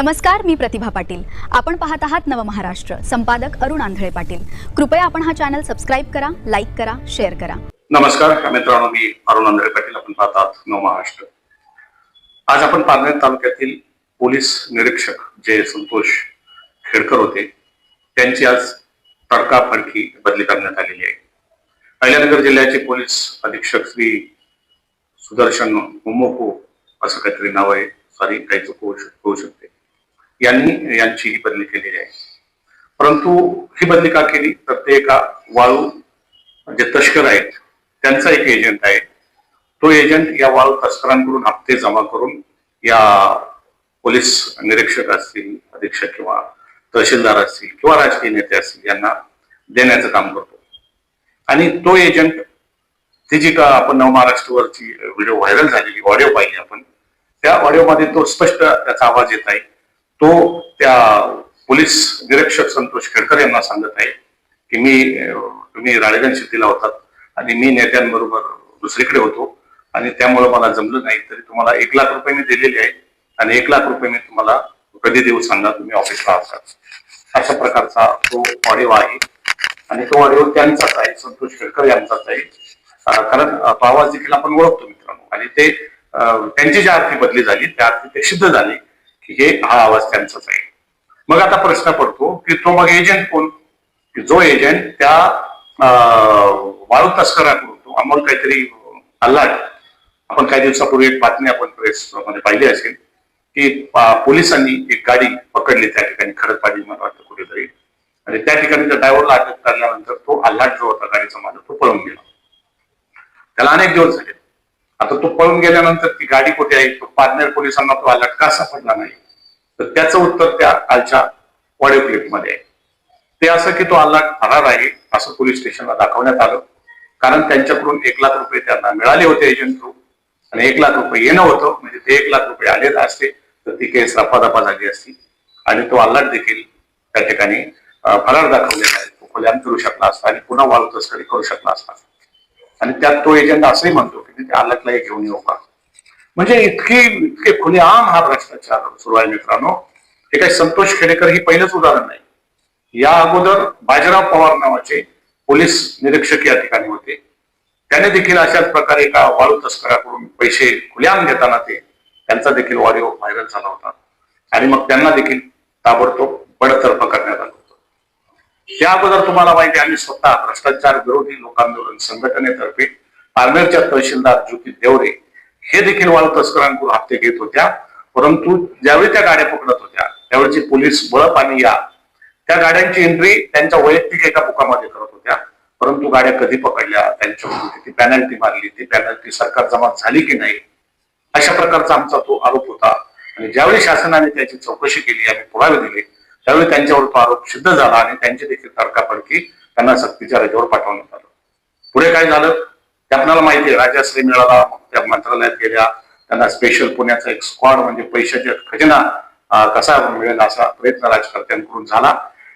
नमस्कार, मी प्रतिभा पाटील. आपण पाहत आहात नवमहाराष्ट्र. संपादक अरुण आंधळे पाटील. कृपया आपण हा चॅनल सबस्क्राइब करा, लाईक करा, शेअर करा. नमस्कार मित्रांनो, मी अरुण आंधळे पाटील. आपण पाहत आहात नवमहाराष्ट्र. आज आपण पारनेर तालुक्यातील पोलीस निरीक्षक जे संतोष खेडकर होते त्यांची आज तडकाफडकी बदली करण्यात आलेली आहे. अहिल्यानगर जिल्ह्याचे पोलीस अधीक्षक श्री सुदर्शन मुम्मुकू असं काहीतरी नाव आहे, सॉरी काही चूक होऊ शकते, यांची ही बदली केलेली आहे. परंतु ही बदली का केली तर ते एका वाळू जे तस्कर आहेत त्यांचा एक एजंट आहे. तो एजंट या वाळू तस्करांकडून हप्ते जमा करून या पोलीस निरीक्षक असतील, अधीक्षक किंवा तहसीलदार असतील किंवा राजकीय नेते असतील यांना देण्याचं काम करतो. आणि तो एजंट ती जी का आपण नवमहाराष्ट्रवरची व्हिडिओ व्हायरल झालेली ऑडिओ पाहिली आपण, त्या ऑडिओमध्ये तो स्पष्ट त्याचा आवाज येत आहे. तो त्या पोलीस निरीक्षक संतोष खेडकर यांना सांगत आहे की तुम्ही राळेगण शेतीला होतात आणि मी नेत्यांबरोबर दुसरीकडे होतो आणि त्यामुळे मला जमलं नाही, तरी तुम्हाला 1 लाख रुपये मी दिलेले आहेत आणि 1 लाख रुपये मी तुम्हाला कधी देऊ सांगा, तुम्ही ऑफिसला असतात. अशा प्रकारचा तो ऑडिओ आहे आणि तो ऑडिओ त्यांचाच आहे, संतोष खेडकर यांचाच आहे. कारण तो आवाज देखील आपण ओळखतो मित्रांनो. आणि ते त्यांची ज्या अर्थी बदली झाली त्या अर्थी ते सिद्ध झाले की हा आवाज त्यांचाच आहे. मग आता प्रश्न पडतो की तो मग एजंट कोण? की जो एजंट त्या वाळू तस्कराकडून तो अमोल काहीतरी अल्लाट, आपण काही दिवसापूर्वी एक बातमी आपण प्रेस मध्ये पाहिली असेल की पोलिसांनी एक गाडी पकडली त्या ठिकाणी खडकपाडी मला वाटतं कुठेतरी, आणि त्या ठिकाणी त्या ड्रायव्हरला अटक करण्यानंतर तो अल्लाट जो होता गाडीचा मालक तो पळून गेला. त्याला अनेक दिवस झाले. आता तो पळून गेल्यानंतर ती गाडी कुठे आहे, तो पारनेर पोलिसांना तो अल्लाट का सापडला नाही, तर त्याचं उत्तर त्या कालच्या ऑडिओ क्लिप मध्ये आहे. ते असं की तो अल्लाट फरार आहे असं पोलीस स्टेशनला दाखवण्यात आलं, कारण त्यांच्याकडून 1 लाख रुपये त्यांना मिळाले होते एजंट थ्रू, आणि 1 लाख रुपये येणं होतं, म्हणजे ते 1 लाख रुपये आलेच असते तर ती केस रपादपा झाली असती आणि तो अल्लाट देखील त्या ठिकाणी फरार दाखवलेला आहे. तो खोल्यात फिरू शकला असता आणि पुन्हा वाळू तस्करी करू शकला असता. आणि त्यात तो एजंट असंही म्हणतो की त्या अल्लाटला घेऊन येऊ का. म्हणजे इतके खुलेआम हा भ्रष्टाचार सुरू आहे मित्रांनो. हे काही संतोष खेडेकर ही पहिलंच उदाहरण नाही. या अगोदर बाजीराव पवार नावाचे पोलीस निरीक्षक या ठिकाणी होते. त्याने देखील अशाच प्रकारे एका वाळू तस्कराकडून पैसे खुलेआम घेताना त्यांचा देखील ऑडिओ व्हायरल झाला होता आणि मग त्यांना देखील ताबडतोब बडतर्फ करण्यात आलं होतं. त्या अगोदर तुम्हाला माहिती आहे, आम्ही स्वतः भ्रष्टाचार विरोधी लोकांदोलन संघटनेतर्फे पारनेरच्या तहसीलदार ज्योती देवरे हे देखील वाळू तस्करांकडून हप्ते घेत होत्या. परंतु ज्यावेळी त्या गाड्या पकडत होत्या त्यावेळेची पोलीस बळप आणि त्या गाड्यांची एंट्री त्यांच्या वैयक्तिक एका बुकामध्ये करत होत्या. परंतु गाड्या कधी पकडल्या, त्यांच्याकडून किती पॅनल्टी मारली, ती पॅनल्टी सरकार जमा झाली की नाही, अशा प्रकारचा आमचा तो आरोप होता. आणि ज्यावेळी शासनाने त्याची चौकशी केली, आम्ही पुरावे दिले, त्यावेळी त्यांच्यावर तो आरोप सिद्ध झाला आणि त्यांची देखील तडकाफडकी त्यांना सक्तीच्या रजेवर पाठवण्यात आलं. पुढे काय झालं ते आपल्याला माहिती आहे. राजाश्री मिळाला, त्या मंत्रालयात गेल्या, त्यांना स्पेशल पुण्याचा एक स्क्वॉड म्हणजे पैशाचा खजिना कसा मिळेल असा प्रयत्न राजकर्त्यांकडून झाला.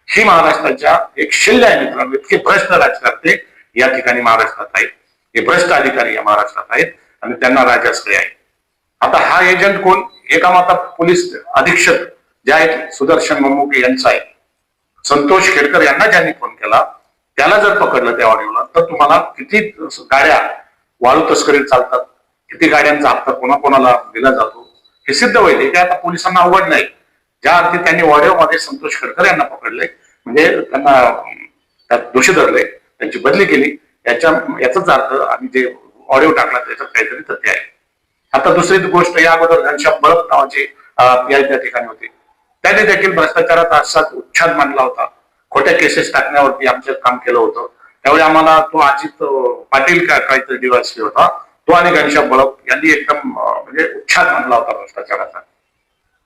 ही महाराष्ट्राच्या एक शिल्ल आहे मित्रांनो. इतके भ्रष्ट राजकर्ते या ठिकाणी महाराष्ट्रात आहेत, हे भ्रष्ट अधिकारी या महाराष्ट्रात आहेत आणि त्यांना राजाश्रय आहे. आता हा एजंट कोण? हे काम आता पोलीस अधीक्षक जे आहेत सुदर्शन मुम्मुके यांचा आहे. संतोष खेडकर यांना ज्यांनी फोन केला त्याला जर पकडलं त्या ऑडिओला तर तुम्हाला किती गाड्या वाळू तस्करी चालतात, किती गाड्यांचा हप्ता कोणाकोणाला दिला जातो हे सिद्ध होईल. ते आता पोलिसांना अवघड नाही. ज्या अर्थी त्यांनी ऑडिओमध्ये संतोष खेडकर यांना पकडले, म्हणजे त्यांना त्यात दोषी धरले, त्यांची बदली केली, याचाच अर्थ आम्ही जे ऑडिओ टाकला त्याच्यात काहीतरी तथ्य आहे. आता दुसरी गोष्ट, या अगोदर घनश्याम बळप नावाचे त्या ठिकाणी होते. त्याने देखील भ्रष्टाचारात असाच उच्छाद मांडला होता. खोट्या केसेस टाकण्यावरती आमचं काम केलं होतं. त्यावेळी आम्हाला तो अजित पाटील काहीतरी डीवायएसपी होता, तो आणि घनश्याम बळप यांनी एकदम म्हणजे उच्छाद मांडला होता भ्रष्टाचाराचा.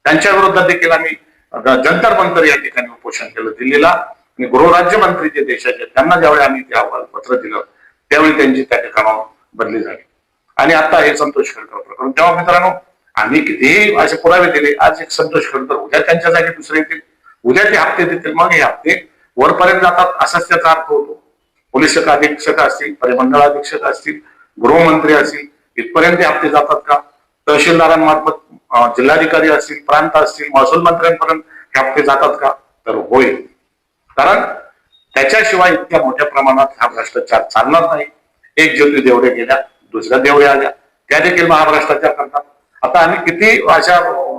त्यांच्या विरोधात देखील आम्ही जंतर मंतर या ठिकाणी उपोषण केलं दिल्लीला. आणि गृहराज्यमंत्री जे देशाचे त्यांना ज्यावेळी आम्ही ते पत्र दिलं त्यावेळी त्यांची त्या ठिकाणावर बदली झाली. आणि आता हे संतोष खेडकर प्रकरण, तेव्हा मित्रांनो आम्ही कितीही असे पुरावे दिले. आज एक संतोष खेडकर, उद्या त्यांच्या जागी दुसरे येतील, उद्या ते हप्ते देतील, मग हे हप्ते वरपर्यंत जातात असाच त्याचा अर्थ होतो. पोलीस अधीक्षक असतील, परिमंडळ अधीक्षक असतील, गृहमंत्री असतील, इथपर्यंत हप्ते जातात का? तहसीलदारांमार्फत जिल्हाधिकारी असतील, प्रांत असतील, महसूल मंत्र्यांपर्यंत हे हप्ते जातात का? तर होय. कारण त्याच्याशिवाय इतक्या मोठ्या प्रमाणात हा भ्रष्टाचार चालणार नाही. एक ज्योती देवरे गेल्या, दुसऱ्या देवरे आल्या, त्या देखील महाभ्रष्टाचार करतात. आता आम्ही किती अशा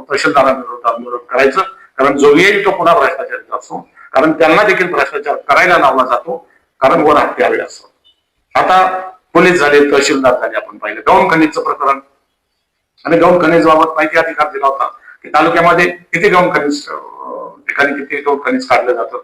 तहसीलदारांविरोधात आंदोलन करायचं, कारण जो येईल तो पुन्हा भ्रष्टाचार असतो, कारण त्यांना देखील भ्रष्टाचार करायला लावला जातो, कारण वर हप्ते आले असतो. आता पोलीस झाले, तहसीलदार झाले, आपण पाहिलं गौण खनिजचं प्रकरण, आणि गौण खनिज बाबत माहिती अधिकार दिला होता की तालुक्यामध्ये किती गौण खनिज ठिकाणी किती गौण खनिज काढलं जातं,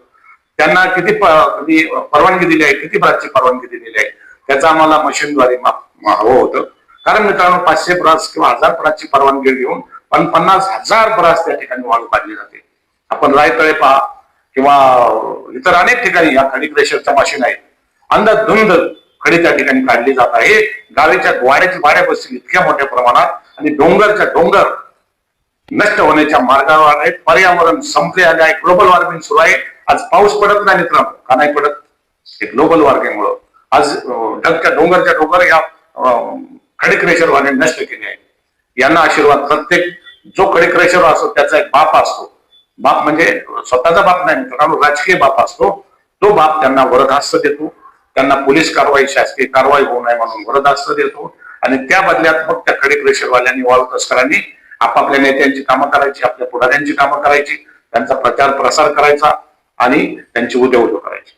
त्यांना किती परवानगी दिली आहे, किती ब्रासची परवानगी दिलेली आहे, त्याचं आम्हाला मशीनद्वारे हवं होतं. कारण मित्रांनो 500 ब्रास किंवा 1000 ब्रासची परवानगी घेऊन 50,000 ब्रास त्या ठिकाणी वाळू काढली जाते. आपण रायतळे पहा किंवा इतर अनेक ठिकाणी या खडी क्रेशरच्या मशीन आहेत. अंधाधुंद खडी त्या ठिकाणी काढली जात आहे. गावीच्या वाड्या बसतील इतक्या मोठ्या प्रमाणात, आणि डोंगरच्या डोंगर नष्ट होण्याच्या मार्गावर आहेत. पर्यावरण संपले आले आहे. ग्लोबल वॉर्मिंग सुरू आहे. आज पाऊस पडत नाही मित्रांनो, का नाही पडत? हे ग्लोबल वॉर्मिंगमुळे आज ढगच्या डोंगर या खडी क्रेशरवाले नष्ट केले आहे. यांना आशीर्वाद प्रत्येक जो खडी क्रेशर असतो त्याचा एक बाप असतो. बाप म्हणजे स्वतःचा बाप नाही मित्रांनो, राजकीय बाप असतो. तो बाप त्यांना वरदहस्त देतो, त्यांना पोलीस कारवाई, शासकीय कारवाई होऊ नये म्हणून वरदहस्त देतो, आणि त्या बदल्यात मग त्या खडी क्रेशरवाल्यांनी, वाळू तस्करांनी आपापल्या नेत्यांची कामं करायची, आपल्या पुढाऱ्यांची कामं करायची, त्यांचा प्रचार प्रसार करायचा आणि त्यांची उद्योग करायची.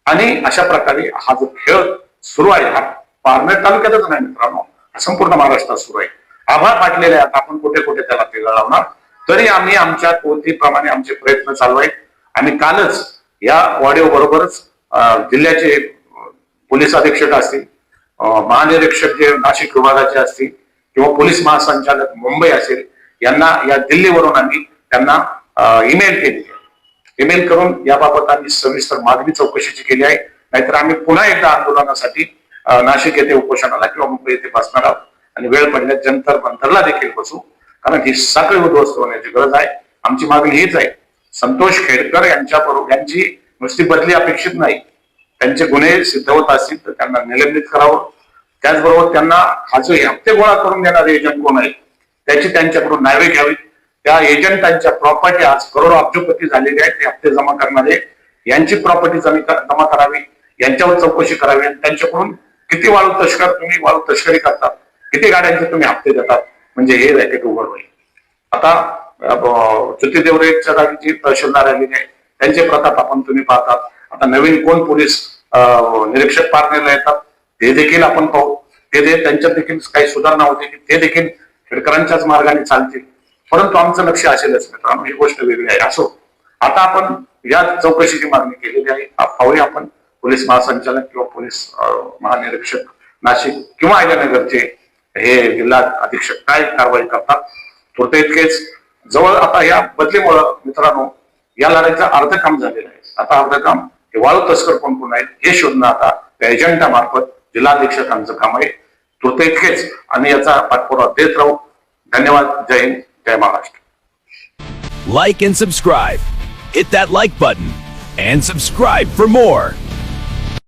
आणि अशा प्रकारे हा जो खेळ सुरू आहे हा पारनेर तालुक्यातच नाही मित्रांनो, संपूर्ण महाराष्ट्रात सुरू आहे. आभार पाटलेले आहेत. आपण कुठे कुठे त्याला पेगा लावणार, तरी आम्ही आमच्या कोणतीप्रमाणे आमचे प्रयत्न चालू आहेत. आणि कालच या ऑडिओ बरोबरच जिल्ह्याचे पोलीस अधीक्षक असतील, महानिरीक्षक जे नाशिक विभागाचे असतील, किंवा पोलीस महासंचालक मुंबई असेल, यांना या दिल्लीवरून आम्ही त्यांना ईमेल केली. ईमेल करून याबाबत आम्ही सविस्तर मागणी चौकशीची केली आहे. नाहीतर आम्ही पुन्हा एकदा आंदोलनासाठी नाशिक येथे उपोषणाला किंवा मुंबई येथे बसणार आहोत, आणि वेळ पडल्यास जंतर मंतरला देखील बसू, कारण ही साखळी उद्ध्वस्त होण्याची गरज आहे. आमची मागणी हीच आहे. संतोष खेडकर यांची नुसती बदली अपेक्षित नाही. त्यांचे गुन्हे सिद्ध होत असतील तर त्यांना निलंबित करावं. त्याचबरोबर त्यांना हा जो हप्ते गोळा करून देणारे एजंट कोण आहे त्याची त्यांच्याकडून नावे घ्यावी. त्या एजंटांच्या प्रॉपर्टी आज करोडो अब्जोपती झालेली आहेत. ते हप्ते जमा करणारे यांची प्रॉपर्टी जमा करावी, यांच्यावर चौकशी करावी, आणि त्यांच्याकडून किती तुम्ही वाळू तस्करी करतात, किती गाड्यांचे तुम्ही हप्ते देतात, म्हणजे हे रॅकेट उघड होईल. आता ज्योती देवरेच्या जागी जी तहसीलदार आलेले आहेत त्यांचे प्रताप आपण तुम्ही पाहतात. आता नवीन कोण पोलीस निरीक्षक पारनेरला येतात ते देखील आपण पाहू. त्यांच्यात देखील काही सुधारणा होते की ते देखील खेडकरांच्याच मार्गाने चालतील. परंतु आमचं लक्ष असेलच मित्रांनो, ही गोष्ट वेगळी आहे. असो, आता आपण या चौकशीची मागणी केलेली आहे. पाहूया आपण पोलीस महासंचालक किंवा पोलीस महानिरीक्षक नाशिक किंवा अहिल्यानगरचे हे जिल्हा अधीक्षक काय कारवाई करतात. थोडं इतकेच जवळ आता या बदलीमुळं मित्रांनो या लढाईचं अर्ध काम झालेलं आहे. आता अर्ध काम हे वाळू तस्कर कोण कोण आहेत हे शोधणं आता त्या एजंटामार्फत जिल्हाधीक्षकांचं काम आहे. थोडं इतकेच, आणि याचा पाठपुरावा देत राहू. धन्यवाद. जय हिंद, जय Maharashtra. Like and subscribe. Hit that like button and subscribe for more.